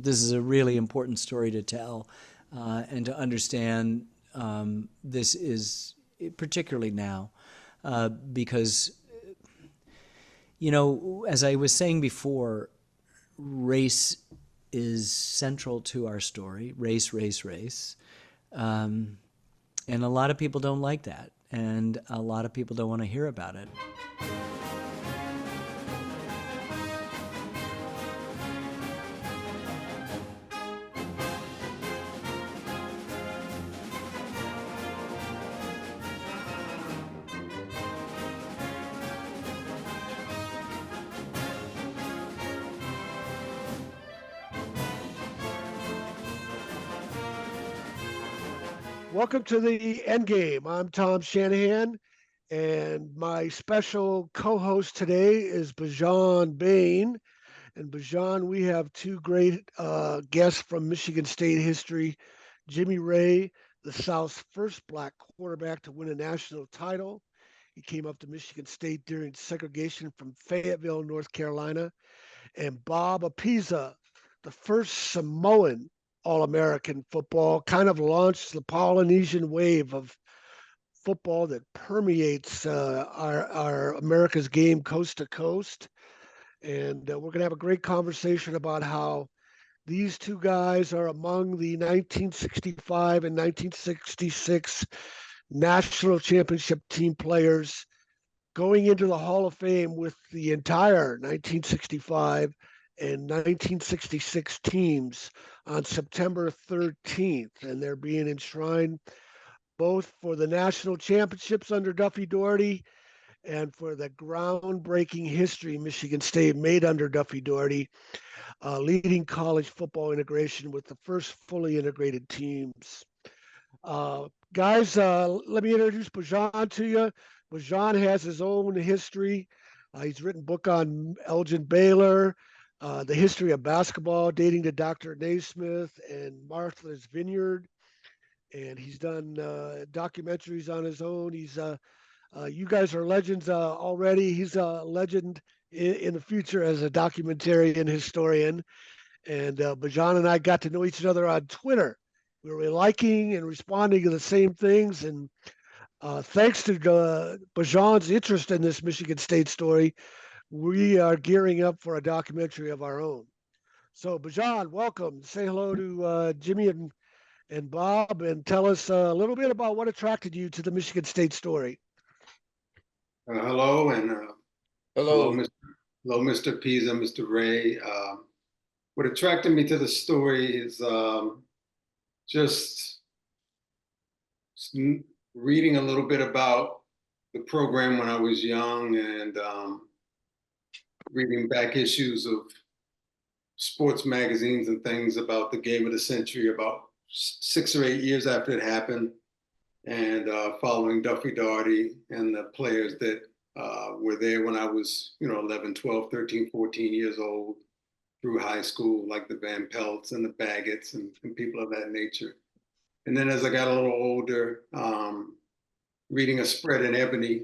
this is a really important story to tell, and to understand this is particularly now, because, as I was saying before, race is central to our story. Race, race, race. And a lot of people don't like that. And a lot of people don't want to hear about it. Welcome to the End Game. I'm Tom Shanahan, and my special co-host today is Bajan Bain. And Bajan, we have two great guests from Michigan State history. Jimmy Ray, the South's first black quarterback to win a national title. He came up to Michigan State during segregation from Fayetteville, North Carolina. And Bob Apiza, the first Samoan All-American football, kind of launched the Polynesian wave of football that permeates our America's game coast to coast. And we're going to have a great conversation about how these two guys are among the 1965 and 1966 national championship team players going into the Hall of Fame with the entire 1965 and 1966 teams on September 13th. And they're being enshrined both for the national championships under Duffy Daugherty and for the groundbreaking history Michigan State made under Duffy Daugherty, leading college football integration with the first fully integrated teams. Guys, let me introduce Bajan to you. Bajan has his own history. He's written a book on Elgin Baylor, the history of basketball dating to Dr. Naismith and Martha's Vineyard. And he's done documentaries on his own. You guys are legends already. He's a legend in the future as a documentarian historian. And Bajan and I got to know each other on Twitter. We were liking and responding to the same things. And thanks to Bajan's interest in this Michigan State story, we are gearing up for a documentary of our own. So, Bajan, welcome. Say hello to Jimmy and Bob, and tell us a little bit about what attracted you to the Michigan State story. Hello, and hello, Hello. hello, Mr. Pisa, Mr. Ray. What attracted me to the story is just reading a little bit about the program when I was young, and reading back issues of sports magazines and things about the game of the century about 6 or 8 years after it happened, and following Duffy Daugherty and the players that were there when I was, 11, 12, 13, 14 years old through high school, like the Van Pelts and the Baggetts and people of that nature. And then as I got a little older, reading a spread in Ebony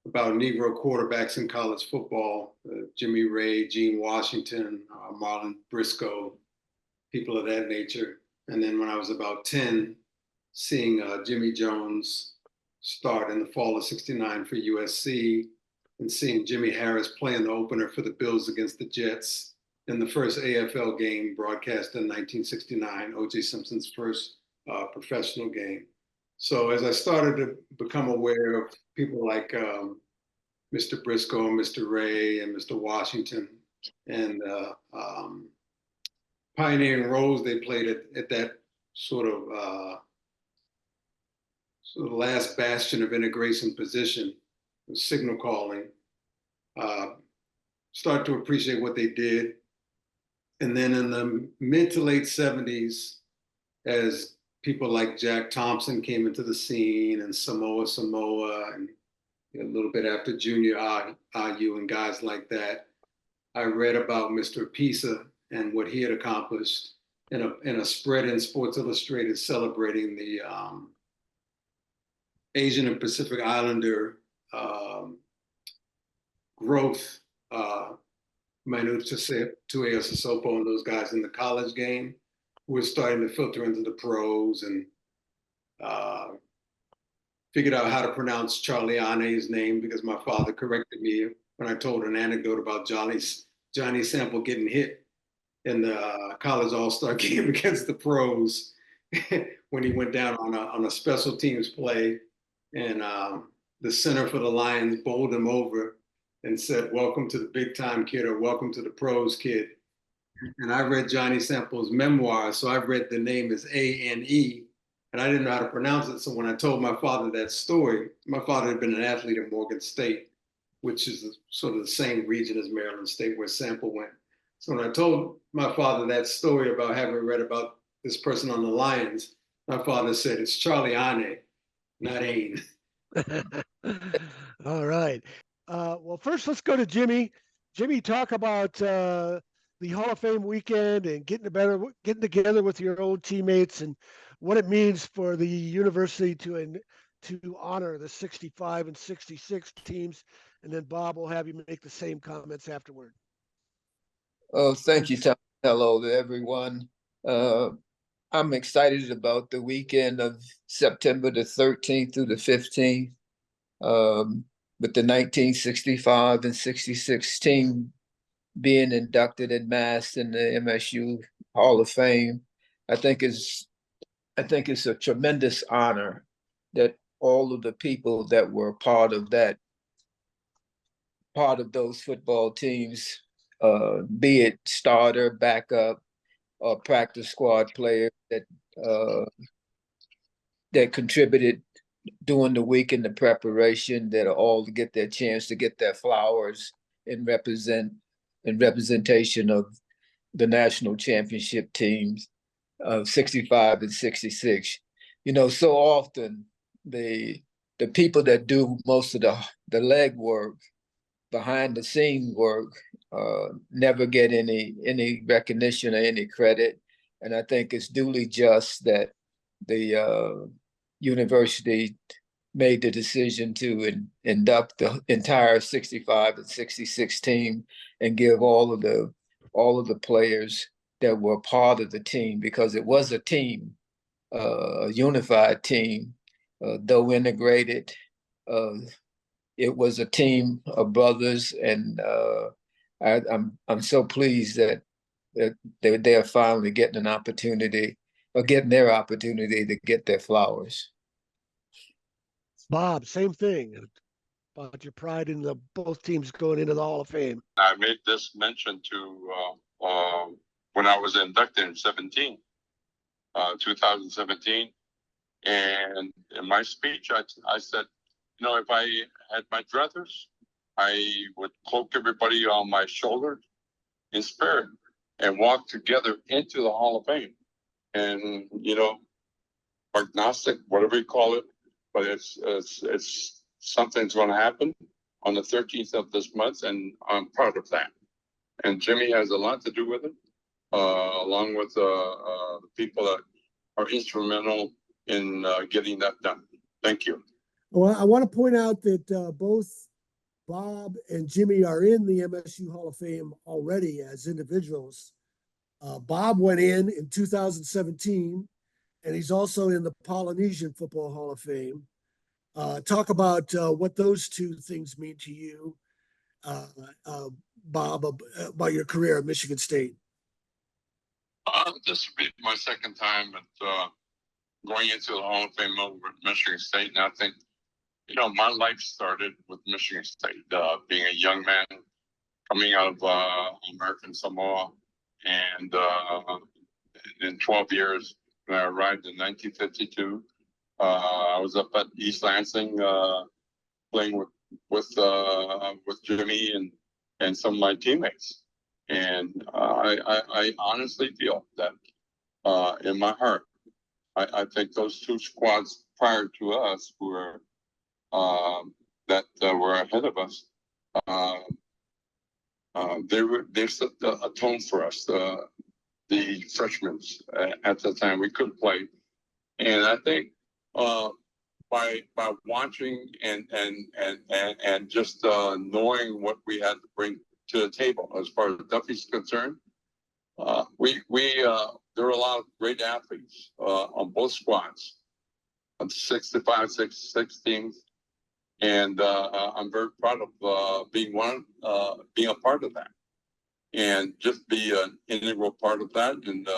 about Negro quarterbacks in college football, Jimmy Ray, Gene Washington, Marlon Briscoe, people of that nature. And then when I was about 10, seeing Jimmy Jones start in the fall of '69 for USC, and seeing Jimmy Harris play in the opener for the Bills against the Jets in the first AFL game broadcast in 1969, O.J. Simpson's first professional game. So as I started to become aware of people like Mr. Briscoe, Mr. Ray, and Mr. Washington, and pioneering roles they played at that sort of last bastion of integration position, signal calling, start to appreciate what they did. And then in the mid to late 70s, as people like Jack Thompson came into the scene, and Samoa, and a little bit after Junior Ayu and guys like that, I read about Mr. Pisa and what he had accomplished in a spread in Sports Illustrated celebrating the Asian and Pacific Islander growth Manu Tuea Sissoko and those guys in the college game who were starting to filter into the pros, and figured out how to pronounce Charlie Ane's name because my father corrected me when I told an anecdote about Johnny Sample getting hit in the college all-star game against the pros when he went down on a special teams play, and the center for the Lions bowled him over and said, "Welcome to the big time, kid," or "Welcome to the pros, kid." And I read Johnny Sample's memoir, so I read the name as Ane, and I didn't know how to pronounce it. So when I told my father that story, my father had been an athlete at Morgan State, which is sort of the same region as Maryland State where Sample went. So when I told my father that story about having read about this person on the Lions, my father said, "It's Charlie Ane, not Ain." All right. Well, first let's go to Jimmy. Jimmy, talk about the Hall of Fame weekend and getting together with your old teammates and what it means for the university to honor the 65 and 66 teams. And then Bob will have you make the same comments afterward. Oh, thank you, Tom. Hello to everyone. I'm excited about the weekend of September the 13th through the 15th, with the 1965 and 66 team being inducted en masse in the MSU Hall of Fame. I think it's a tremendous honor that all of the people that were part of those football teams, be it starter, backup, or practice squad players that contributed during the week in the preparation, that are all to get their chance to get their flowers in representation of the national championship teams of 65 and 66. You know, so often the people that do most of the leg work, behind the scene work, never get any recognition or any credit. And I think it's duly just that the university made the decision to induct the entire 65 and 66 team and give all of the players that were part of the team, because it was a team, a unified team, though integrated. It was a team of brothers, and I'm so pleased that they are finally getting an opportunity, or getting their opportunity to get their flowers. Bob, same thing about your pride in the both teams going into the Hall of Fame. I made this mention to when I was inducted in 2017, and in my speech, I said, you know, if I had my druthers, I would cloak everybody on my shoulder in spirit and walk together into the Hall of Fame. And, you know, agnostic, whatever you call it, but it's something's going to happen on the 13th of this month, and I'm proud of that. And Jimmy has a lot to do with it, along with the people that are instrumental in getting that done. Thank you. Well, I want to point out that both Bob and Jimmy are in the MSU Hall of Fame already as individuals. Bob went in 2017, and he's also in the Polynesian Football Hall of Fame. Talk about what those two things mean to you, Bob, about your career at Michigan State. This will be my second time at going into the Hall of Fame over at Michigan State, and I think, you know, my life started with Michigan State, being a young man coming out of American Samoa, and in 12 years, when I arrived in 1952, I was up at East Lansing playing with Jimmy and some of my teammates, and I honestly feel that in my heart, I think those two squads prior to us were that were ahead of us. They set a tone for us. The freshmen at the time, we couldn't play, and I think by watching and just knowing what we had to bring to the table as far as Duffy's concerned. There are a lot of great athletes on both squads, on the 65, 66 teams, and I'm very proud of being a part of that, and just be an integral part of that. And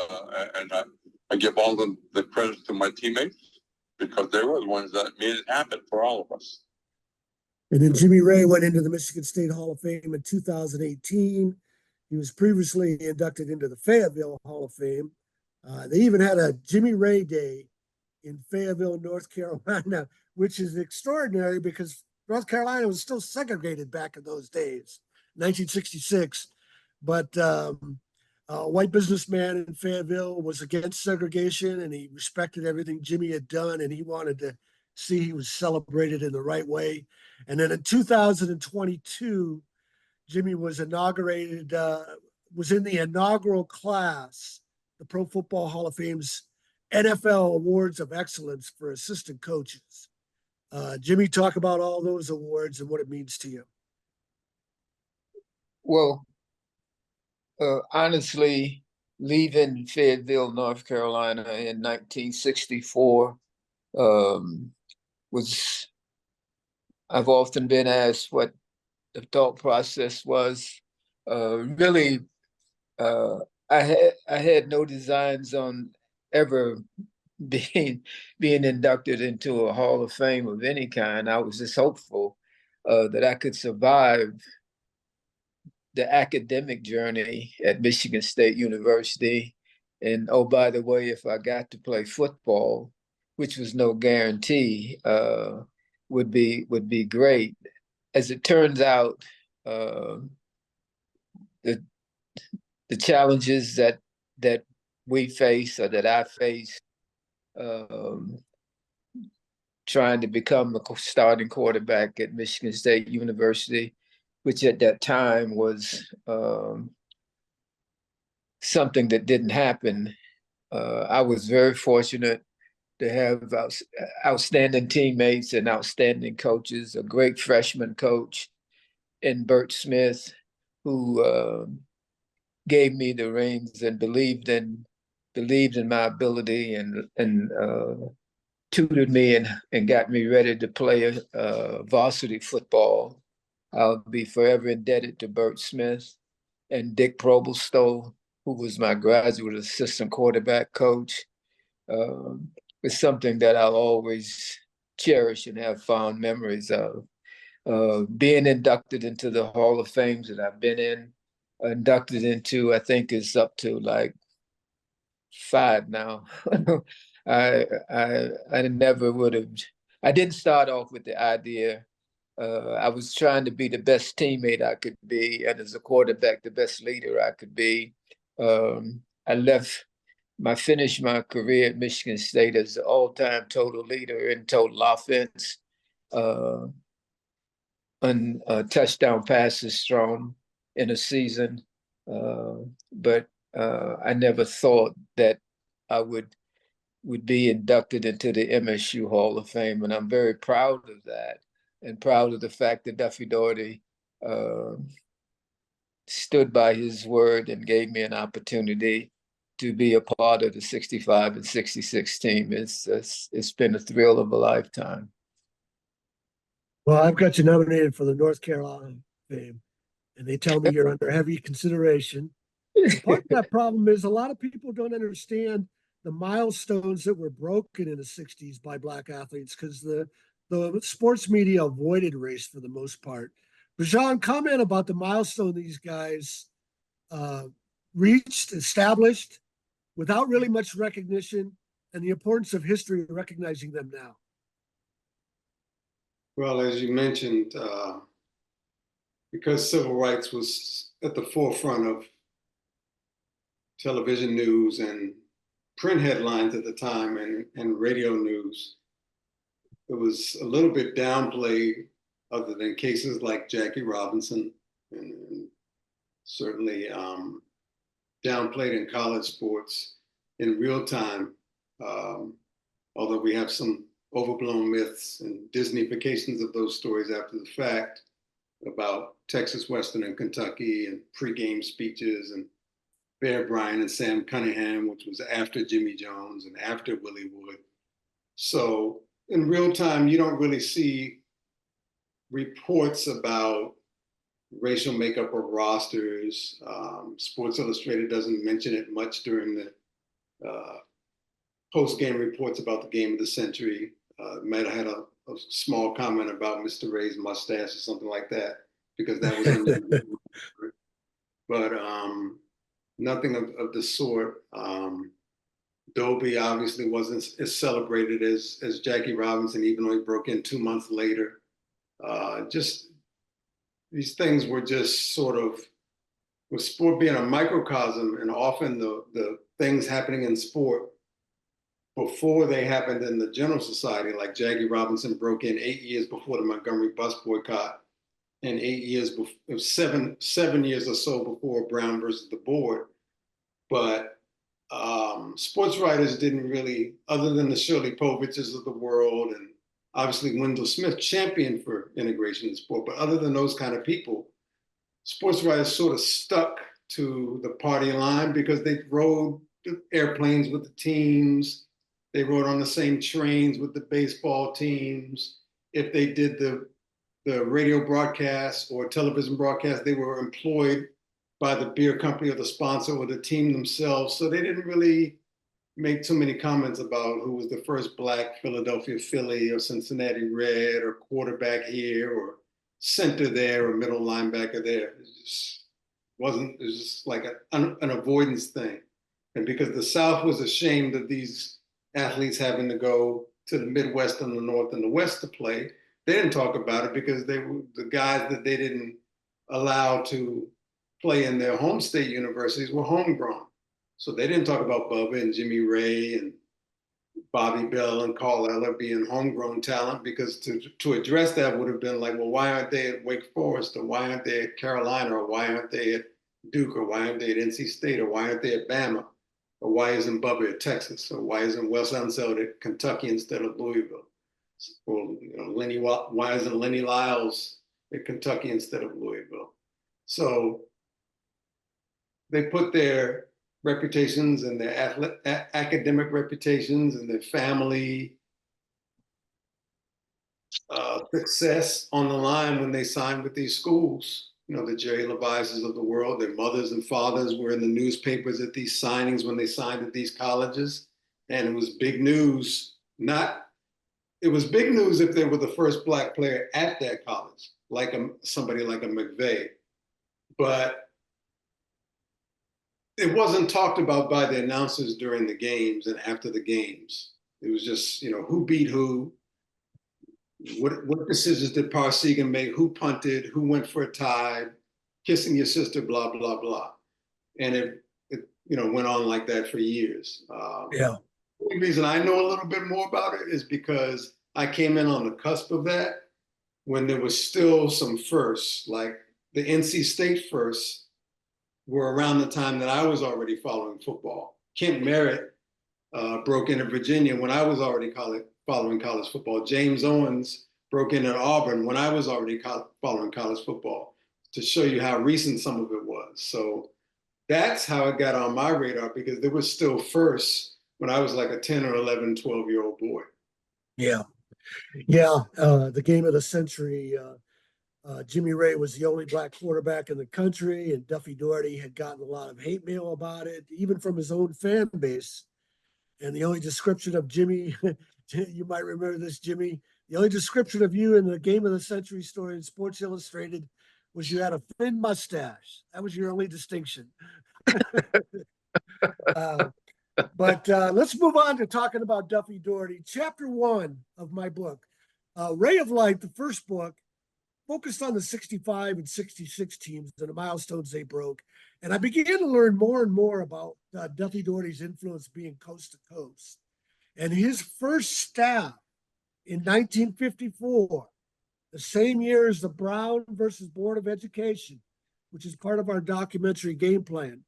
I give all the credit to my teammates because they were the ones that made it happen for all of us. And then Jimmy Ray went into the Michigan State Hall of Fame in 2018. He was previously inducted into the Fayetteville Hall of Fame. They even had a Jimmy Ray Day in Fayetteville, North Carolina, which is extraordinary because North Carolina was still segregated back in those days, 1966. But a white businessman in Fayetteville was against segregation, and he respected everything Jimmy had done, and he wanted to see he was celebrated in the right way. And then in 2022, Jimmy was inaugurated, was in the inaugural class, the Pro Football Hall of Fame's NFL Awards of Excellence for assistant coaches. Jimmy, talk about all those awards and what it means to you. Well, honestly, leaving Fayetteville, North Carolina in 1964 I've often been asked what the thought process was. Really, I had no designs on ever being inducted into a Hall of Fame of any kind. I was just hopeful that I could survive the academic journey at Michigan State University. And oh, by the way, if I got to play football, which was no guarantee, would be great. As it turns out, the challenges that we face or that I face trying to become a starting quarterback at Michigan State University, which at that time was something that didn't happen. I was very fortunate to have outstanding teammates and outstanding coaches, a great freshman coach in Bert Smith, who gave me the reins and believed in my ability and tutored me and got me ready to play varsity football. I'll be forever indebted to Bert Smith and Dick Probelstow, who was my graduate assistant quarterback coach. It's something that I'll always cherish and have fond memories of. Being inducted into the Hall of Fames that I've been in, inducted into, I think is up to like 5 now. I never would have. I didn't start off with the idea. I was trying to be the best teammate I could be, and as a quarterback, the best leader I could be. I finished my career at Michigan State as the all-time total leader in total offense, and touchdown passes thrown in a season. But I never thought that I would be inducted into the MSU Hall of Fame, and I'm very proud of that, and proud of the fact that Duffy Daugherty stood by his word and gave me an opportunity to be a part of the 65 and 66 team. It's been a thrill of a lifetime. Well, I've got you nominated for the North Carolina Fame, and they tell me you're under heavy consideration. Part of that problem is a lot of people don't understand the milestones that were broken in the 60s by Black athletes because the sports media avoided race for the most part. Bijan, comment about the milestone these guys reached, established, without really much recognition, and the importance of history recognizing them now. Well, as you mentioned, because civil rights was at the forefront of television news and print headlines at the time and radio news, it was a little bit downplayed other than cases like Jackie Robinson, and certainly downplayed in college sports in real time, although we have some overblown myths and Disneyfications of those stories after the fact. about Texas Western and Kentucky and pregame speeches and Bear Bryant and Sam Cunningham, which was after Jimmy Jones and after Willie Wood. So in real time, you don't really see reports about racial makeup of rosters. Sports Illustrated doesn't mention it much during the post-game reports about the game of the century. Might have had a small comment about Mr. Ray's mustache or something like that, because that was unusual. But nothing of the sort. Dobie obviously wasn't as celebrated as Jackie Robinson, even though he broke in 2 months later. Just these things were just sort of, with sport being a microcosm, and often the things happening in sport before they happened in the general society, like Jackie Robinson broke in 8 years before the Montgomery bus boycott, and 8 years before, 7 years or so before Brown versus the board. But sports writers didn't really, other than the Shirley Poviches of the world, and obviously Wendell Smith championed for integration in sport, but other than those kind of people, sports writers sort of stuck to the party line because they rode airplanes with the teams. They rode on the same trains with the baseball teams. If they did the radio broadcast or television broadcast, they were employed by the beer company or the sponsor or the team themselves. So they didn't really make too many comments about who was the first Black Philadelphia Philly or Cincinnati Red or quarterback here or center there or middle linebacker there. It just wasn't, it was just like an avoidance thing. And because the South was ashamed of these athletes having to go to the Midwest and the North and the West to play, they didn't talk about it because they were the guys that they didn't allow to play in their home state universities were homegrown. So they didn't talk about Bubba and Jimmy Ray and Bobby Bell and Carl Eller being homegrown talent, because to address that would have been like, well, why aren't they at Wake Forest, or why aren't they at Carolina, or why aren't they at Duke, or why aren't they at NC State, or why aren't they at Bama, or why isn't Bubba at Texas, or why isn't Wes Unseld at Kentucky instead of Louisville, or why isn't Lenny Lyles at Kentucky instead of Louisville? So they put their reputations and their academic reputations and their family success on the line when they signed with these schools. You know, the Jerry Levises of the world, their mothers and fathers were in the newspapers at these signings when they signed at these colleges. And it was big news. It was big news if they were the first Black player at that college, like somebody like a McVay. But it wasn't talked about by the announcers during the games and after the games. It was just, you know, who beat who, what decisions did Parsegan make, who punted, who went for a tie, kissing your sister, blah, blah, blah. And it you know, went on like that for years. Yeah. The only reason I know a little bit more about it is because I came in on the cusp of that when there was still some firsts, like the NC State firsts were around the time that I was already following football. Kent Merritt broke into Virginia when I was already following college football. James Owens broke in at Auburn when I was already following college football, to show you how recent some of it was. So that's how it got on my radar, because there was still firsts when I was like a 10 or 11, 12-year-old boy. Yeah. Yeah. The game of the century. Jimmy Ray was the only Black quarterback in the country, and Duffy Daugherty had gotten a lot of hate mail about it, even from his own fan base. And the only description of Jimmy, you might remember this, Jimmy, the only description of you in the game of the century story in Sports Illustrated was you had a thin mustache. That was your only distinction. But let's move on to talking about Duffy Daugherty. Chapter 1 of my book, Ray of Light, the first book, focused on the 65 and 66 teams and the milestones they broke. And I began to learn more and more about Duffy Daugherty's influence being coast to coast. And his first staff in 1954, the same year as the Brown versus Board of Education, which is part of our documentary game plan.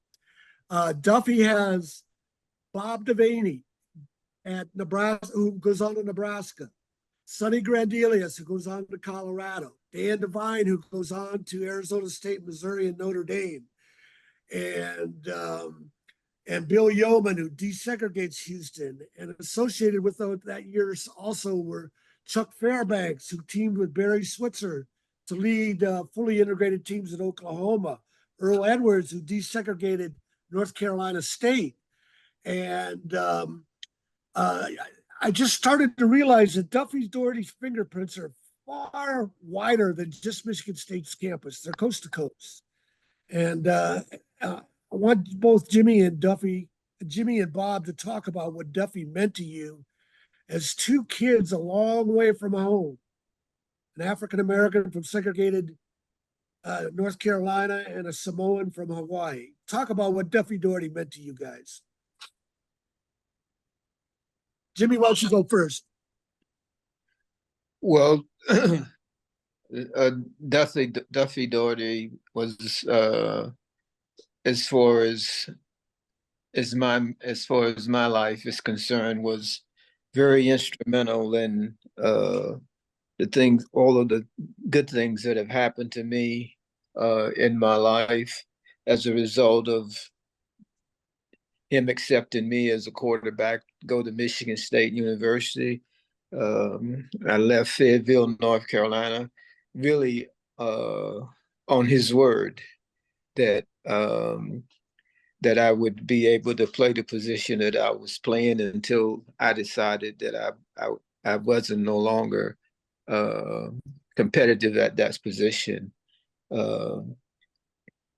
Duffy has Bob Devaney at Nebraska, who goes on to Nebraska. Sonny Grandelius, who goes on to Colorado. Dan Devine, who goes on to Arizona State, Missouri, and Notre Dame, and Bill Yeoman, who desegregates Houston. And associated with that year also were Chuck Fairbanks, who teamed with Barry Switzer to lead fully integrated teams in Oklahoma. Earl Edwards, who desegregated North Carolina State. And I just started to realize that Duffy Daugherty's fingerprints are far wider than just Michigan State's campus. They're coast to coast. And I want both Jimmy and Bob to talk about what Duffy meant to you as two kids a long way from home, an African American from segregated North Carolina and a Samoan from Hawaii. Talk about what Duffy Daugherty meant to you guys. Jimmy, why don't you go first? Well, Duffy Daugherty was as far as my life is concerned, was very instrumental in all of the good things that have happened to me in my life as a result of him accepting me as a quarterback, go to Michigan State University. I left Fayetteville, North Carolina, really on his word that that I would be able to play the position that I was playing until I decided that I wasn't no longer competitive at that position.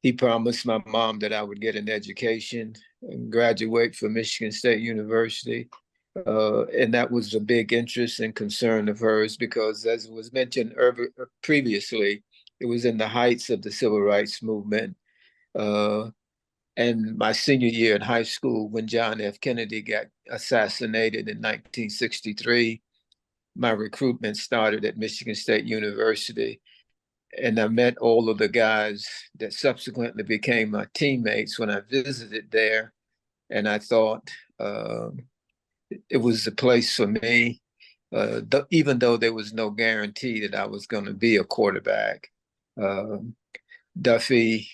He promised my mom that I would get an education and graduate from Michigan State University. And that was a big interest and concern of hers because, as was mentioned previously, it was in the heights of the civil rights movement. And my senior year in high school, when John F. Kennedy got assassinated in 1963, my recruitment started at Michigan State University. And I met all of the guys that subsequently became my teammates when I visited there. And I thought it was the place for me, even though there was no guarantee that I was going to be a quarterback. Duffy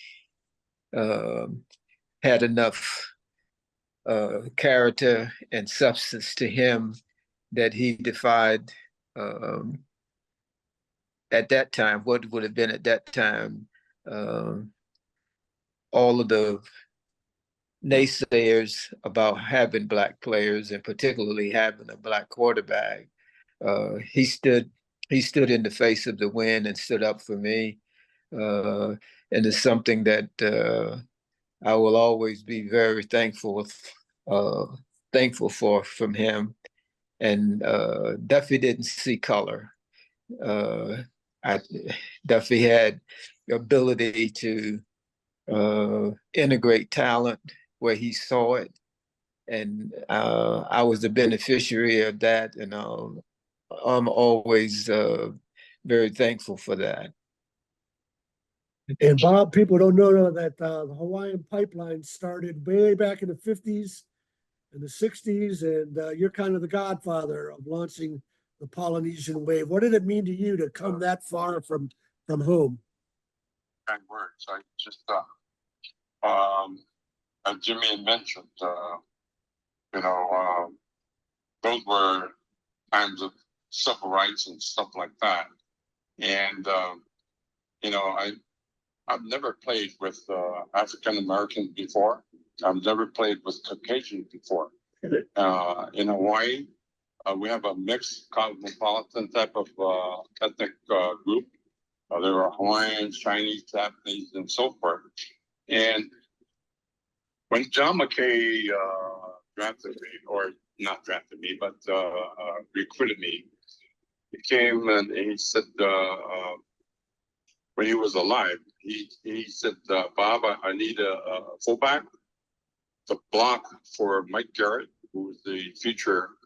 had enough character and substance to him that he defied at that time, what would have been at that time, all of the naysayers about having Black players and particularly having a Black quarterback. He stood in the face of the wind and stood up for me. And it's something that I will always be very thankful for from him. And Duffy didn't see color. Duffy had the ability to integrate talent where he saw it. And I was the beneficiary of that. And I'm always very thankful for that. And Bob, people don't know that the Hawaiian Pipeline started way back in the 50s and the 60s, and you're kind of the godfather of launching the Polynesian wave. What did it mean to you to come that far from home? Kind words. I just, as Jimmy had mentioned, those were times of civil rights and stuff like that. And, I've never played with African Americans before. I've never played with Caucasian before. In Hawaii, we have a mixed cosmopolitan type of ethnic group. There are Hawaiians, Chinese, Japanese, and so forth. And when John McKay drafted me, or not drafted me, but recruited me, he came and he said, when he was alive, he said, Bob, I need a fullback to block for Mike Garrett, who was the future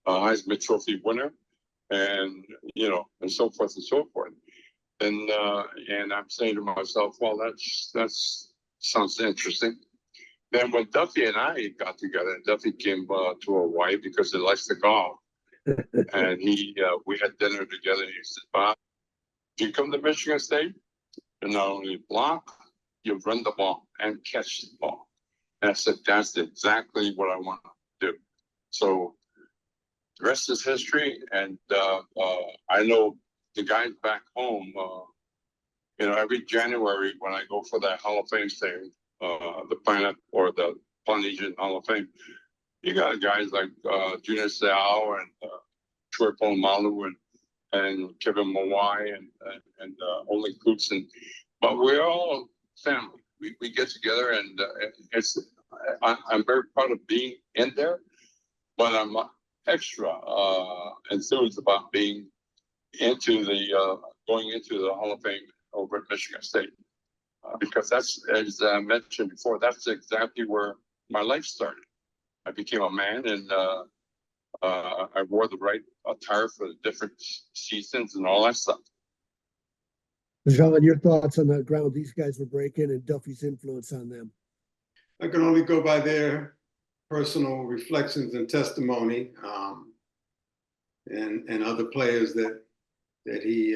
Heisman Trophy winner, and and so forth and so forth. And I'm saying to myself, well, that sounds interesting. Then when Duffy and I got together, Duffy came to Hawaii because he likes to golf, and we had dinner together. And he said, Bob, If you come to Michigan State, you not only block, you run the ball and catch the ball. And I said, that's exactly what I want to do. So the rest is history. And I know the guys back home, every January when I go for that Hall of Fame thing, the Planet or the Polynesian Hall of Fame, you got guys like Junior Seau and Troy Polamalu and Kevin Mawai and Ole Coutson. But we're all family. We get together, and I'm very proud of being in there, but I'm extra enthused about being into the going into the Hall of Fame over at Michigan State, because that's, as I mentioned before, that's exactly where my life started. I became a man, and I wore the right attire for the different seasons and all that stuff. John, your thoughts on the ground these guys were breaking and Duffy's influence on them? I can only go by their personal reflections and testimony, and other players that he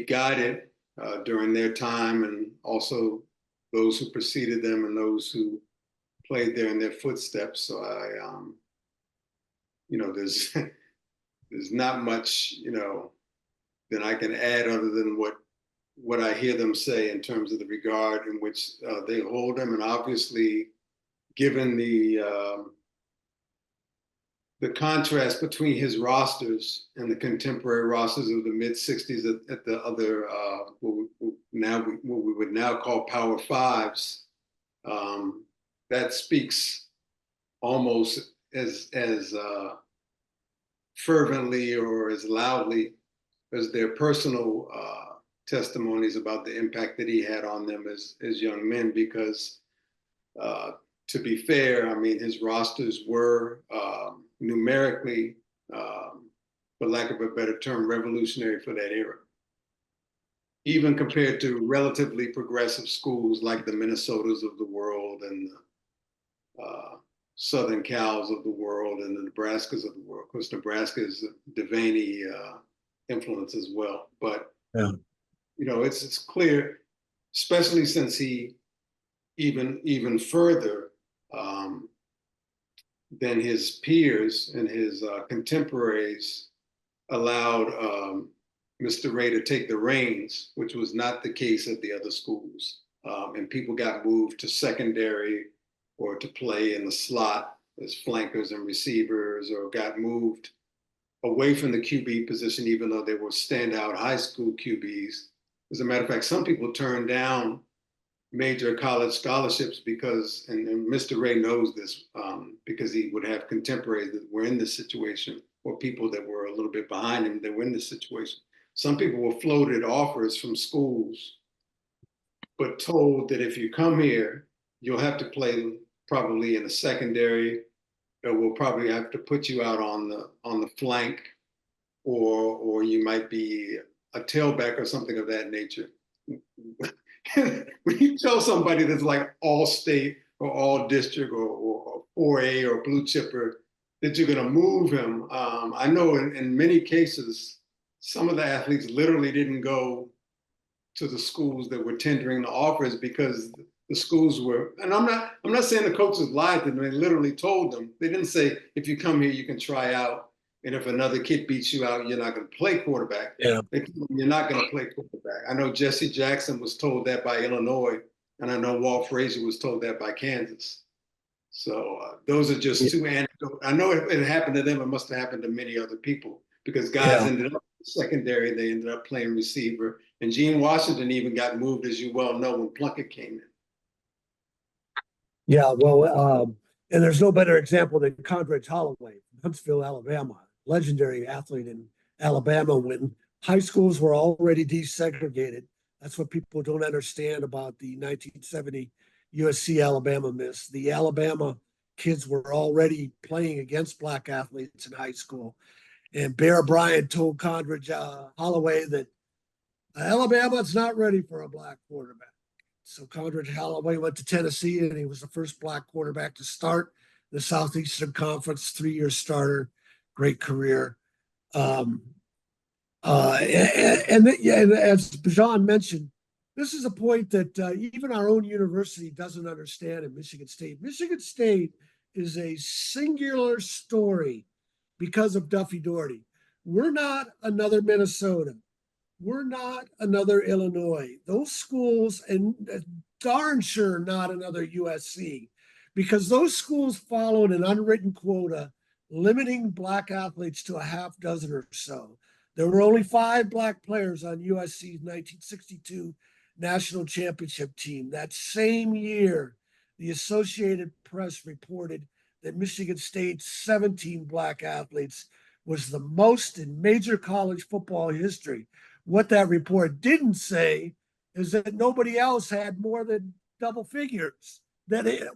guided during their time, and also those who preceded them and those who played there in their footsteps. So there's not much, that I can add other than what I hear them say in terms of the regard in which they hold him. And obviously, given the contrast between his rosters and the contemporary rosters of the mid-'60s at the other, what we would now call Power Fives, that speaks almost as fervently or as loudly as their personal testimonies about the impact that he had on them as young men. Because to be fair, I mean, his rosters were numerically, for lack of a better term, revolutionary for that era. Even compared to relatively progressive schools like the Minnesotas of the world and the Southern Cals of the world and the Nebraskas of the world. Of course, Nebraska is a Devaney influence as well. But yeah, it's clear, especially since he even further than his peers and his contemporaries allowed Mr. Ray to take the reins, which was not the case at the other schools. And people got moved to secondary or to play in the slot as flankers and receivers, or got moved away from the QB position, even though they were standout high school QBs. As a matter of fact, some people turned down major college scholarships because, and Mr. Ray knows this, because he would have contemporaries that were in this situation, or people that were a little bit behind him that were in this situation. Some people were floated offers from schools, but told that if you come here, you'll have to play probably in the secondary, or we'll probably have to put you out on the flank, or you might be a tailback or something of that nature. When you tell somebody that's like all state or all district or 4A or blue chipper that you're going to move him, I know in many cases, some of the athletes literally didn't go to the schools that were tendering the offers because the schools were, and I'm not saying the coaches lied to them. They literally told them. They didn't say, if you come here, you can try out. And if another kid beats you out, you're not going to play quarterback. Yeah. You're not going to play quarterback. I know Jesse Jackson was told that by Illinois, and I know Walt Frazier was told that by Kansas. So those are just two anecdotes. I know it happened to them. It must have happened to many other people, because guys ended up secondary. They ended up playing receiver. And Gene Washington even got moved, as you well know, when Plunkett came in. Yeah, well, and there's no better example than Condredge Holloway, Huntsville, Alabama, legendary athlete in Alabama when high schools were already desegregated. That's what people don't understand about the 1970 USC Alabama miss. The Alabama kids were already playing against black athletes in high school. And Bear Bryant told Condredge Holloway that Alabama's not ready for a black quarterback. So Condredge Holloway went to Tennessee, and he was the first black quarterback to start the Southeastern Conference, 3-year starter, great career. And as John mentioned, this is a point that even our own university doesn't understand in Michigan State. Michigan State is a singular story because of Duffy Daugherty. We're not another Minnesota. We're not another Illinois. Those schools, and darn sure not another USC, because those schools followed an unwritten quota limiting Black athletes to a half dozen or so. There were only 5 Black players on USC's 1962 national championship team. That same year, the Associated Press reported that Michigan State's 17 Black athletes was the most in major college football history. What that report didn't say is that nobody else had more than double figures.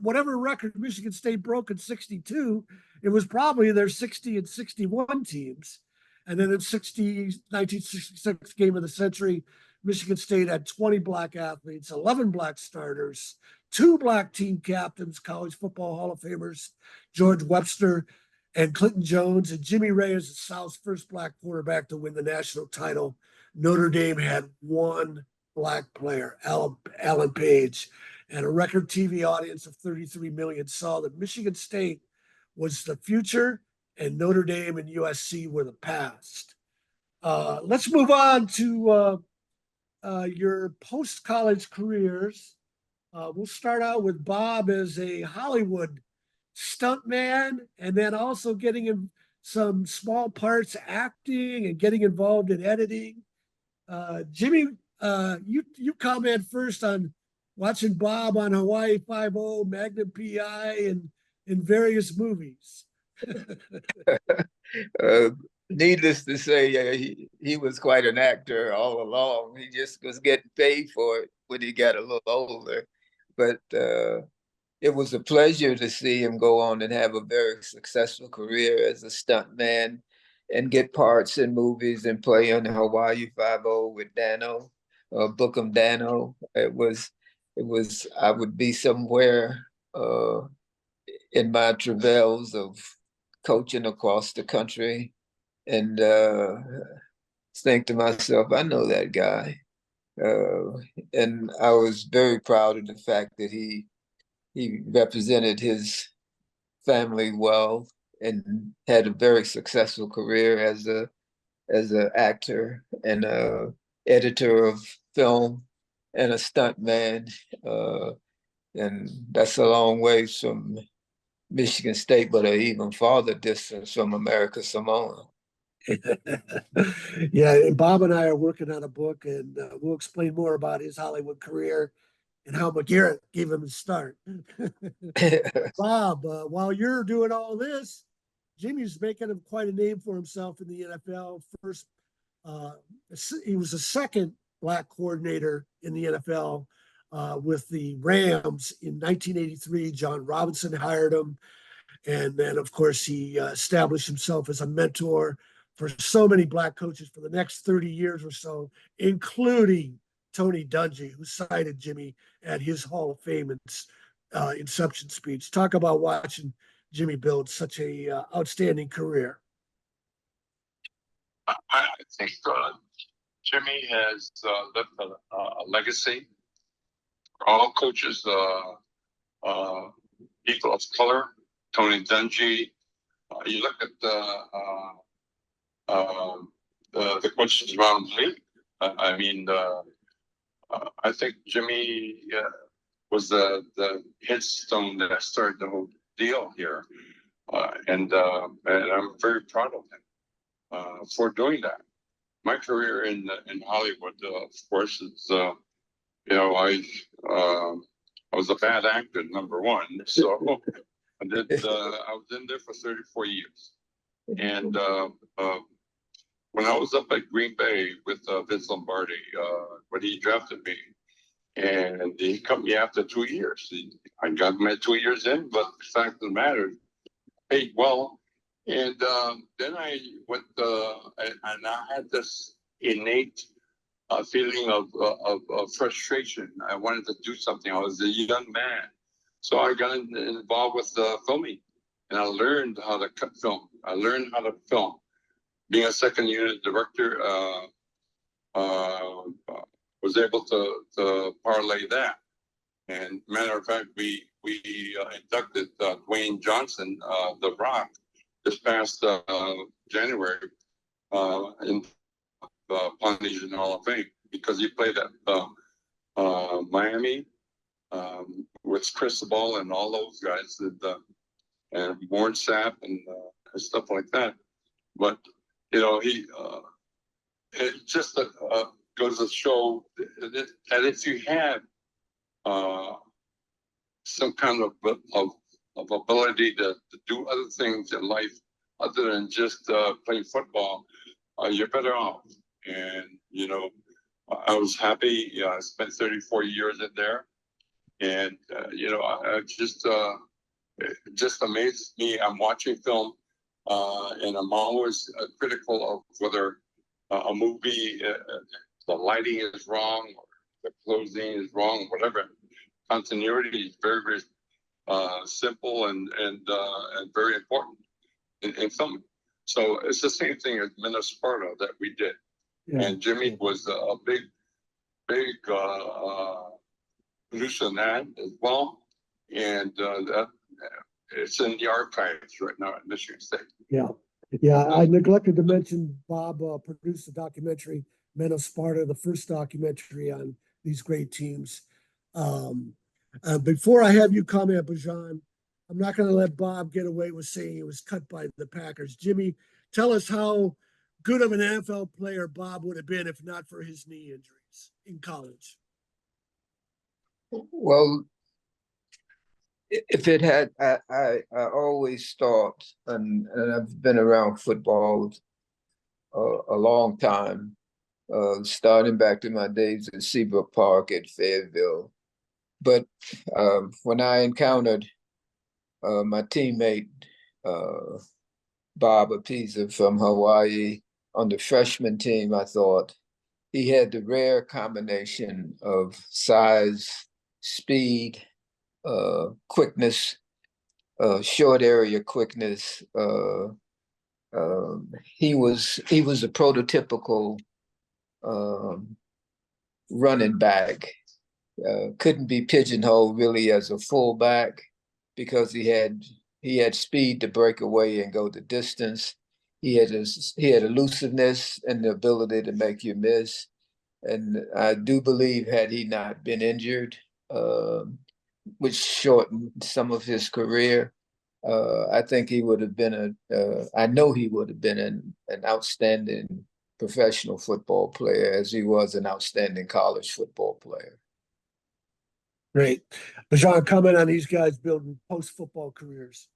Whatever record Michigan State broke in 62, it was probably their 60 and 61 teams. And then in 1966 game of the century, Michigan State had 20 Black athletes, 11 Black starters, 2 Black team captains, College Football Hall of Famers, George Webster and Clinton Jones, and Jimmy Ray is the South's first Black quarterback to win the national title. Notre Dame had 1 Black player, Alan Page, and a record TV audience of 33 million saw that Michigan State was the future and Notre Dame and USC were the past. Let's move on to your post-college careers. We'll start out with Bob as a Hollywood stuntman, and then also getting in some small parts acting and getting involved in editing. Jimmy, you comment first on watching Bob on Hawaii Five-0, Magnum PI, and in various movies. Needless to say, he was quite an actor all along. He just was getting paid for it when he got a little older. But it was a pleasure to see him go on and have a very successful career as a stuntman and get parts in movies and play on Hawaii Five-0 with Dano, Bookham Dano. It was, I would be somewhere in my travails of coaching across the country and think to myself, I know that guy. And I was very proud of the fact that he represented his family well and had a very successful career as an actor and a editor of film and a stuntman. And that's a long way from Michigan State, but an even farther distance from America Samoa. Yeah, Bob and I are working on a book, and we'll explain more about his Hollywood career and how McGarrett gave him his start. Bob, while you're doing all this, Jimmy's making quite a name for himself in the NFL. First, he was the second Black coordinator in the NFL with the Rams in 1983. John Robinson hired him. And then, of course, he established himself as a mentor for so many Black coaches for the next 30 years or so, including Tony Dungy, who cited Jimmy at his Hall of Fame inception speech. Talk about watching Jimmy build such a outstanding career. I think Jimmy has left a legacy for all coaches, people of color. Tony Dungy. You look at the questions around me. I mean, I think Jimmy was the headstone that started the whole deal here, and I'm very proud of him for doing that. My career in Hollywood, of course, is I was a bad actor, number one, so. I was in there for 34 years. And when I was up at Green Bay with Vince Lombardi, when he drafted me, and he cut me after 2 years. I got him at 2 years in, but the fact of the matter, paid well. And then I went, and I had this innate feeling of frustration. I wanted to do something. I was a young man. So I got involved with filming, and I learned how to cut film. I learned how to film. being a second unit director, was able to parlay that. And matter of fact, we inducted Dwayne Johnson, The Rock, this past January in the Polynesian Hall of Fame because he played at Miami with Chris Ball and all those guys and Warren Sapp and stuff like that. But it just goes to show that if you have some kind of ability to do other things in life other than just playing football, you're better off. And I was happy. I spent 34 years in there, and I it just amazes me. I'm watching film, and I'm always critical of whether a movie, the lighting is wrong, or the closing is wrong, whatever. Continuity is very, very simple and very important in film. So it's the same thing as Minnesota that we did. Yeah. And Jimmy was a big producer in that as well. And that it's in the archives right now at Michigan State. Yeah. Yeah. I neglected to mention Bob produced the documentary Men of Sparta, the first documentary on these great teams. Before I have you comment, Bijan, I'm not going to let Bob get away with saying he was cut by the Packers. Jimmy, tell us how good of an NFL player Bob would have been if not for his knee injuries in college. Well, if it had, I always thought, and I've been around football a long time, starting back to my days at Seabrook Park at Fayetteville. But when I encountered my teammate, Bob Apisa from Hawaii on the freshman team, I thought he had the rare combination of size, speed, quickness, short area quickness. He was a prototypical running back. Couldn't be pigeonholed really as a fullback because he had speed to break away and go the distance. He had elusiveness and the ability to make you miss. And I do believe had he not been injured, which shortened some of his career, I think he would have been I know he would have been an outstanding professional football player as he was an outstanding college football player. Great. Bijan, comment on these guys building post-football careers.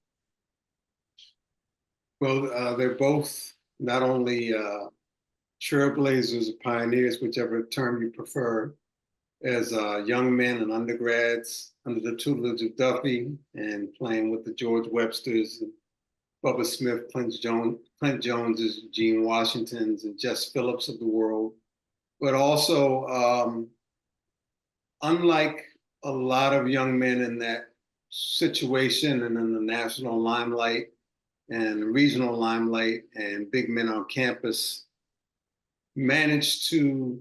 Well, they're both not only trailblazers or pioneers, whichever term you prefer, as young men and undergrads under the tutelage of Duffy and playing with the George Websters, and Bubba Smith, Clint Joneses, Gene Washingtons, and Jess Phillips of the world. But also, unlike a lot of young men in that situation and in the national limelight and regional limelight and big men on campus, managed to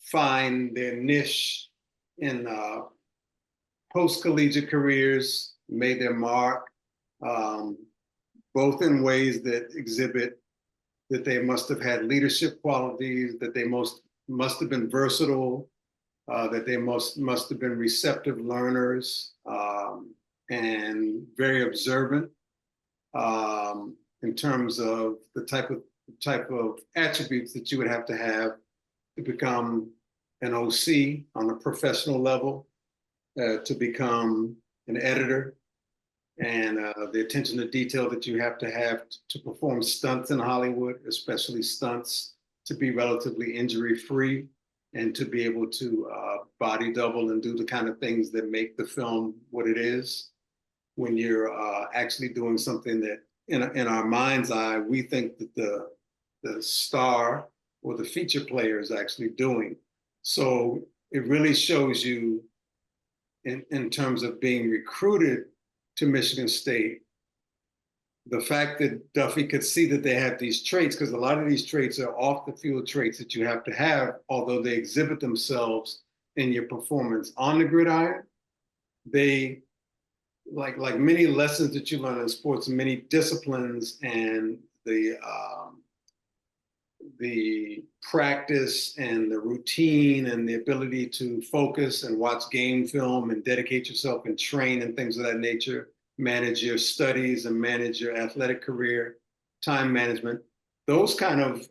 find their niche in post-collegiate careers, made their mark, both in ways that exhibit that they must have had leadership qualities, that they must have been versatile, that they must have been receptive learners and very observant in terms of the type of attributes that you would have to become an OC on a professional level, to become an editor, and the attention to detail that you have to perform stunts in Hollywood, especially stunts to be relatively injury-free and to be able to body double and do the kind of things that make the film what it is. When you're actually doing something that in our mind's eye, we think that the star or the feature player is actually doing. So it really shows you in terms of being recruited to Michigan State, the fact that Duffy could see that they have these traits, because a lot of these traits are off the field traits that you have to have, although they exhibit themselves in your performance on the gridiron. They, like many lessons that you learn in sports, many disciplines, and the practice and the routine and the ability to focus and watch game film and dedicate yourself and train and things of that nature, manage your studies and manage your athletic career, time management, those kind of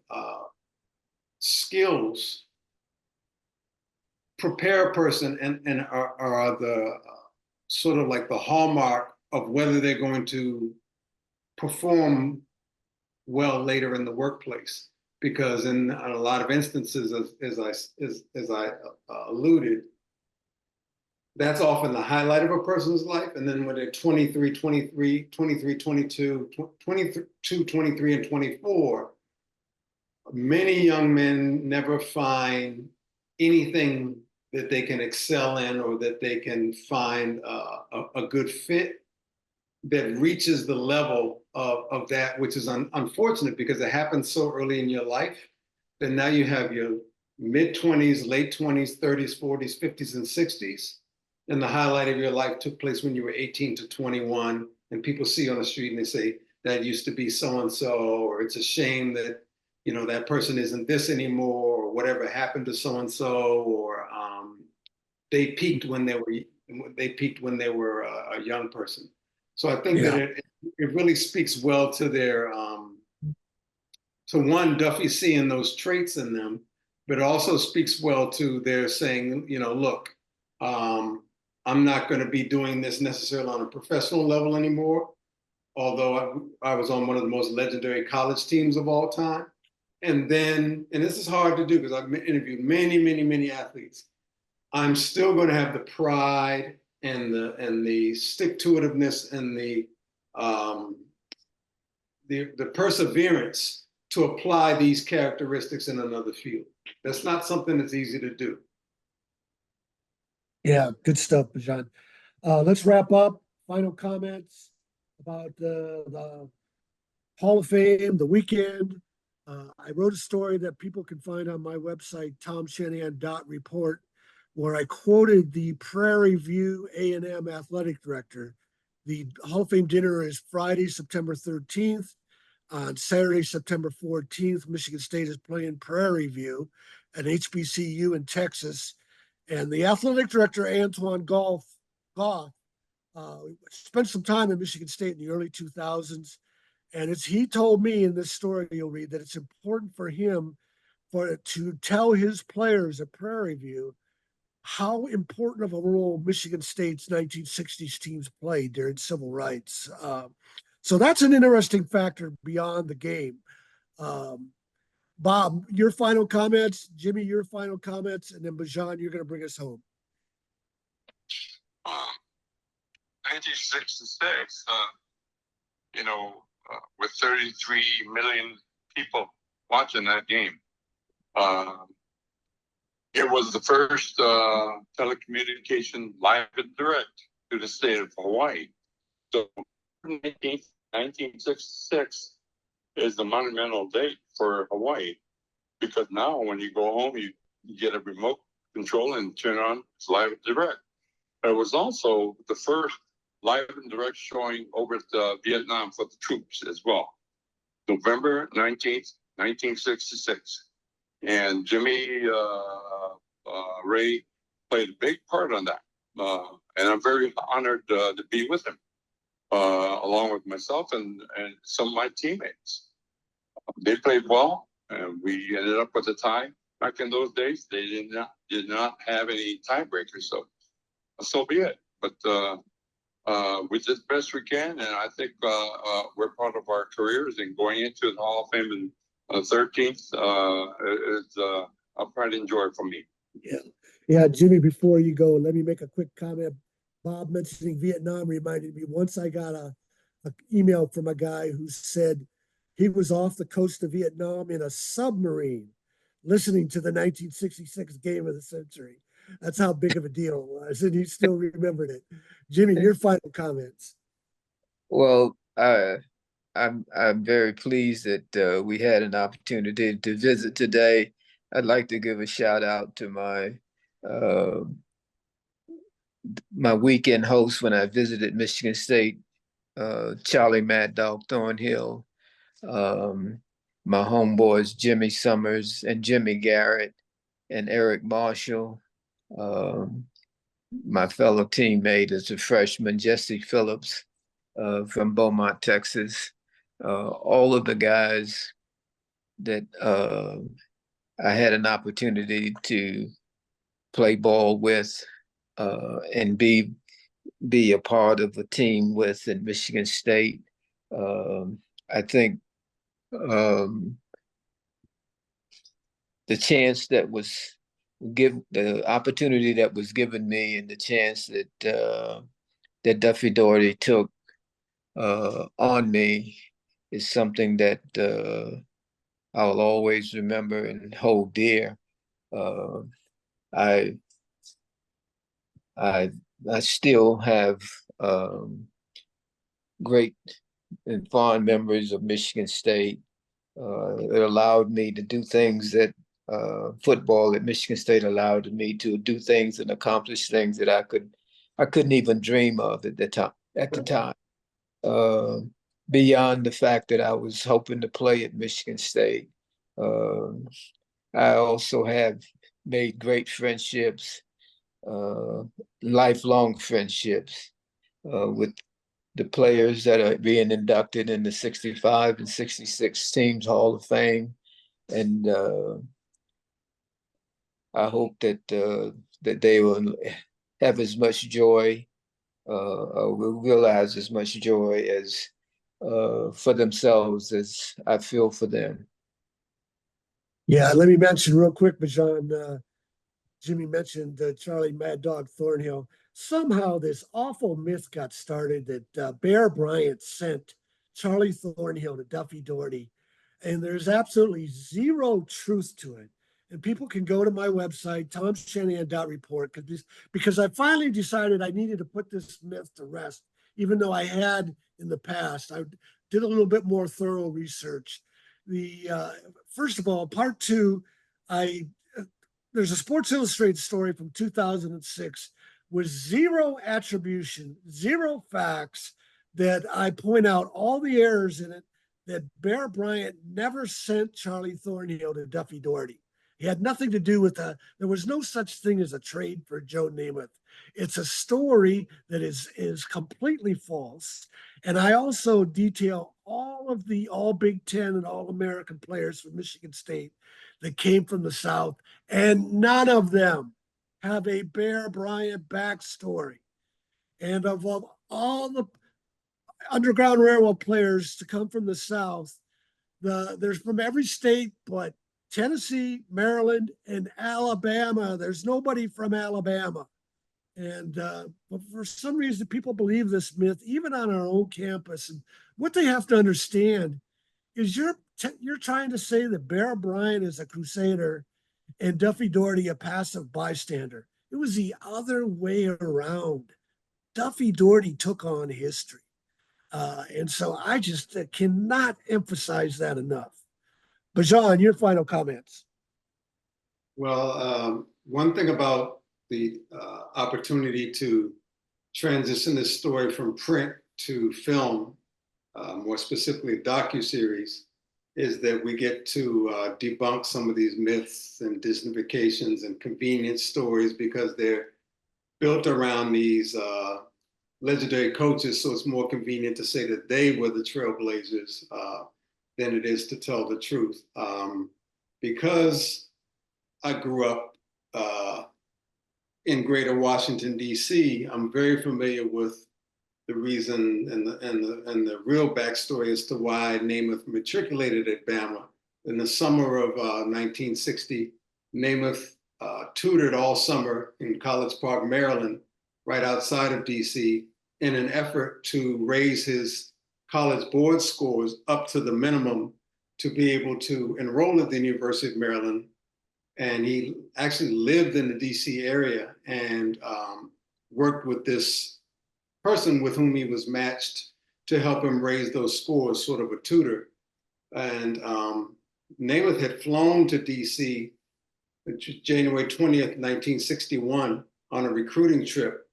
skills prepare a person and are the sort of like the hallmark of whether they're going to perform well later in the workplace. Because in a lot of instances, as I alluded, that's often the highlight of a person's life. And then when they're 23, 22, 23, and 24, many young men never find anything that they can excel in or that they can find a good fit that reaches the level of that, which is unfortunate because it happens so early in your life that now you have your mid-20s, late 20s, 30s, 40s, 50s, and 60s. And the highlight of your life took place when you were 18 to 21. And people see you on the street and they say, that used to be so-and-so, or it's a shame that, you know, that person isn't this anymore, or whatever happened to so-and-so, or they peaked when they were a young person. So I think that it really speaks well to their, to one, Duffy seeing those traits in them, but it also speaks well to their saying, you know, look, I'm not going to be doing this necessarily on a professional level anymore, although I was on one of the most legendary college teams of all time. And then, and this is hard to do because I've interviewed many, many, many athletes. I'm still going to have the pride and the stick-to-itiveness and the perseverance to apply these characteristics in another field. That's not something that's easy to do. Yeah, good stuff, Bijan. Let's wrap up. Final comments about the Hall of Fame, the weekend. I wrote a story that people can find on my website, tomshanahan.report, where I quoted the Prairie View A&M athletic director. The Hall of Fame dinner is Friday, September 13th. On Saturday, September 14th, Michigan State is playing Prairie View, an HBCU in Texas. And the athletic director, Antoine Goff, spent some time in Michigan State in the early 2000s. And he told me in this story you'll read that it's important for him to tell his players at Prairie View how important of a role Michigan State's 1960s teams played during civil rights. So that's an interesting factor beyond the game. Bob, your final comments. Jimmy, your final comments. And then Bijan, you're going to bring us home. 1966, with 33 million people watching that game. It was the first telecommunication live and direct to the state of Hawaii. So 1966 is the monumental date for Hawaii, because now when you go home, you get a remote control and turn on live and direct. But it was also the first live and direct showing over at Vietnam for the troops as well. November 19th, 1966. And Jimmy Ray played a big part on that. And I'm very honored to be with him, along with myself and some of my teammates. They played well, and we ended up with a tie. Back in those days, they did not have any tiebreakers, so be it. But we did the best we can, and I think we're proud of our careers. And going into the Hall of Fame in 13th is a pride and joy for me. Yeah, Jimmy, before you go, let me make a quick comment. Bob mentioning Vietnam reminded me, once I got a email from a guy who said he was off the coast of Vietnam in a submarine listening to the 1966 game of the century. That's how big of a deal it was, and he still remembered it. Jimmy, your final comments. Well, I'm very pleased that we had an opportunity to visit today. I'd like to give a shout out to uh, my weekend host when I visited Michigan State, Charlie Mad Dog Thornhill, um, my homeboys Jimmy Summers and Jimmy Garrett and Eric Marshall. Um, my fellow teammate is a freshman, Jesse Phillips, from Beaumont, Texas. All of the guys that I had an opportunity to play ball with and be a part of a team with at Michigan State. I think um, the chance that was the opportunity that was given me and the chance that Duffy Daugherty took on me is something that I'll always remember and hold dear. Uh, I I I still have great and fond memories of Michigan State. It allowed me to do things that football at Michigan State allowed me to do things and accomplish things that I couldn't even dream of at the time. Uh, Beyond the fact that I was hoping to play at Michigan State, uh, I also have made great friendships, uh, lifelong friendships with the players that are being inducted in the 65 and 66 teams Hall of Fame. And I hope that they will have as much joy, will realize as much joy as for themselves as I feel for them. Yeah, let me mention real quick, Bajan. Jimmy mentioned Charlie Mad Dog Thornhill. Somehow, this awful myth got started that Bear Bryant sent Charlie Thornhill to Duffy Daugherty, and there's absolutely zero truth to it. And people can go to my website, tomshanahan.report, because I finally decided I needed to put this myth to rest, even though I had in the past. I did a little bit more thorough research. The first of all, part two, I there's a Sports Illustrated story from 2006 with zero attribution, zero facts, that I point out all the errors in it, that Bear Bryant never sent Charlie Thornhill to Duffy Daugherty. He had nothing to do with there was no such thing as a trade for Joe Namath. It's a story that is completely false. And I also detail all of the all Big Ten and all American players from Michigan State that came from the South, and none of them have a Bear Bryant backstory. And of all the Underground Railroad players to come from the South, there's from every state but Tennessee, Maryland, and Alabama. There's nobody from Alabama. And but for some reason, people believe this myth, even on our own campus. And what they have to understand is you're trying to say that Bear Bryant is a crusader and Duffy Daugherty a passive bystander. It was the other way around. Duffy Daugherty took on history. And so I just cannot emphasize that enough. Bajan, your final comments. Well, one thing about the opportunity to transition this story from print to film, more specifically docuseries, is that we get to debunk some of these myths and Disneyfications and convenience stories because they're built around these legendary coaches. So it's more convenient to say that they were the trailblazers than it is to tell the truth. Because I grew up in Greater Washington, D.C., I'm very familiar with the reason and the real backstory as to why Namath matriculated at Bama. In the summer of 1960, Namath tutored all summer in College Park, Maryland, right outside of DC, in an effort to raise his college board scores up to the minimum to be able to enroll at the University of Maryland. And he actually lived in the DC area and worked with this person with whom he was matched to help him raise those scores, sort of a tutor. And Namath had flown to DC January 20th, 1961 on a recruiting trip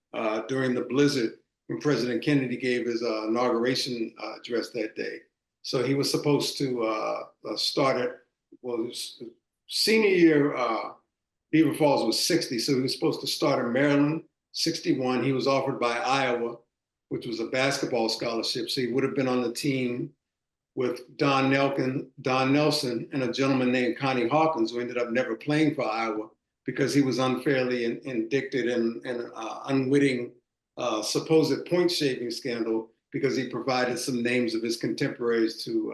during the blizzard when President Kennedy gave his inauguration address that day. So he was supposed to start it, well, his senior year, Beaver Falls was 60, so he was supposed to start in Maryland, 61. He was offered by Iowa, which was a basketball scholarship, so he would have been on the team with Don Nelson and a gentleman named Connie Hawkins, who ended up never playing for Iowa because he was unfairly indicted in an unwitting supposed point shaving scandal because he provided some names of his contemporaries to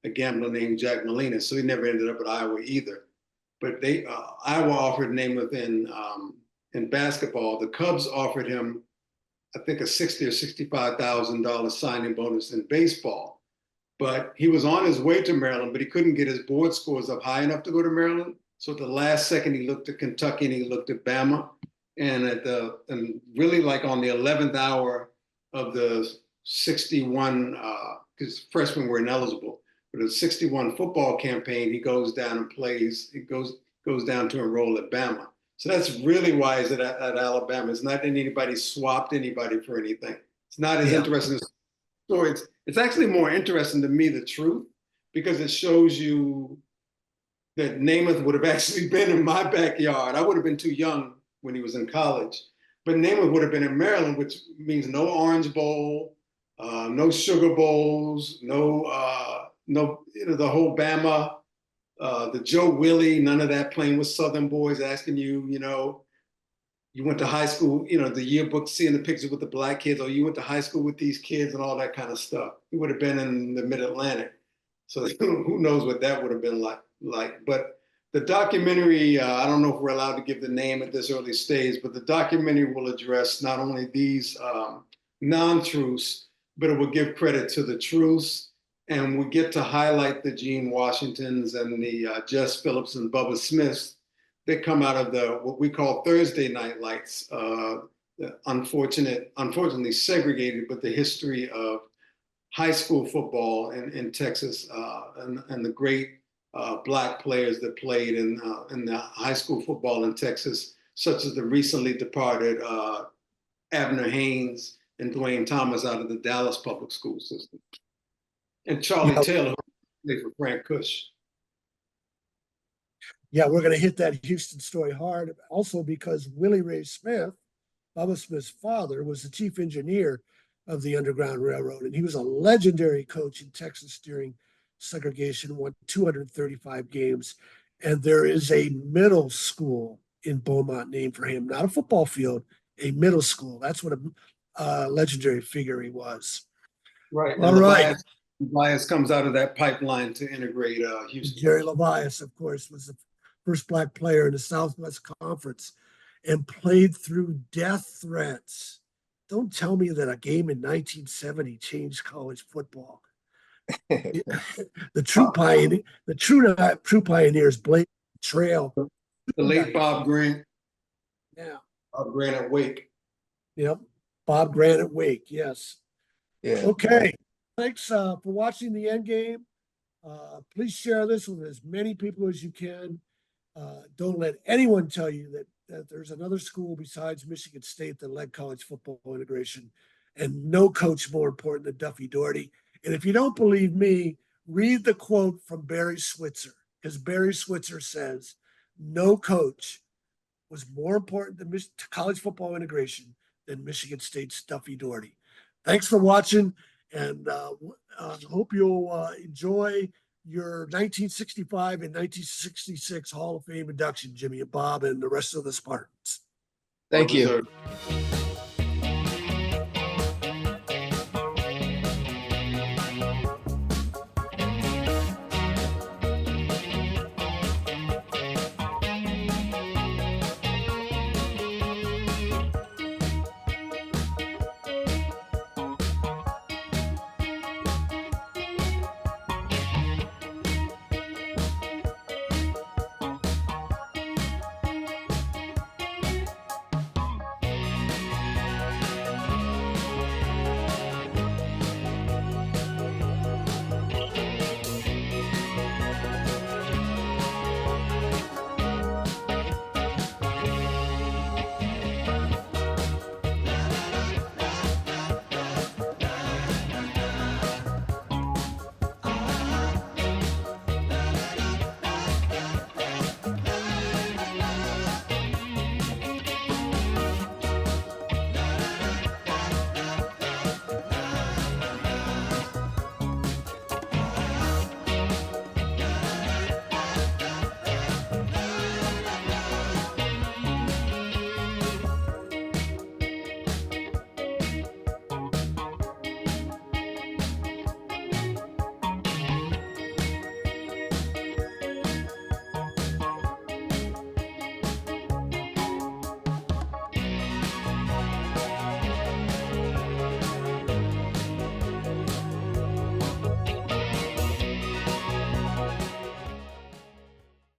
a gambler named Jack Molina. So he never ended up at Iowa either. But Iowa offered Namath in basketball. The Cubs offered him, I think, a $60,000 or $65,000 signing bonus in baseball. But he was on his way to Maryland, but he couldn't get his board scores up high enough to go to Maryland. So at the last second, he looked at Kentucky and he looked at Bama. And really like on the 11th hour of the 61, because freshmen were ineligible, but the 61 football campaign, he goes down and plays. He goes down to enroll at Bama. So that's really why he's at Alabama. It's not that anybody swapped anybody for anything. It's not as interesting as story. It's actually more interesting to me, the truth, because it shows you that Namath would have actually been in my backyard. I would have been too young when he was in college, but Namath would have been in Maryland, which means no Orange Bowl, no Sugar Bowls, no, the whole Bama, the Joe Willie, none of that, playing with Southern boys, asking you, you went to high school, the yearbook, seeing the pictures with the black kids, or you went to high school with these kids and all that kind of stuff. He would have been in the Mid-Atlantic. So who knows what that would have been like. But the documentary, I don't know if we're allowed to give the name at this early stage, but the documentary will address not only these non-truths, but it will give credit to the truths. And we get to highlight the Gene Washingtons and the Jess Phillips and Bubba Smiths that come out of what we call Thursday Night Lights, unfortunately segregated, but the history of high school football in Texas and the great Black players that played in the high school football in Texas, such as the recently departed Abner Haynes and Dwayne Thomas out of the Dallas public school system. And Charlie Taylor, who played for Frank Kush. Yeah, we're going to hit that Houston story hard. Also because Willie Ray Smith, Bubba Smith's father, was the chief engineer of the Underground Railroad. And he was a legendary coach in Texas during segregation, won 235 games. And there is a middle school in Beaumont named for him, not a football field, a middle school. That's what a legendary figure he was. Right. All right. Levias comes out of that pipeline to integrate Houston. Jerry Levias, of course, was the first Black player in the Southwest Conference and played through death threats. Don't tell me that a game in 1970 changed college football. The true pioneers blazed the trail. The late Bob Grant. Yeah. Bob Grant at Wake. Yep. Bob Grant at Wake. Yes. Yeah. Okay. Thanks for watching the End Game. Please share this with as many people as you can. Don't let anyone tell you that there's another school besides Michigan State that led college football integration, and no coach more important than Duffy Daugherty. And if you don't believe me, read the quote from Barry Switzer, because Barry Switzer says no coach was more important to college football integration than Michigan State's Duffy Daugherty. Thanks for watching, and hope you'll enjoy your 1965 and 1966 Hall of Fame induction, Jimmy and Bob and the rest of the Spartans. Thank you. Sir.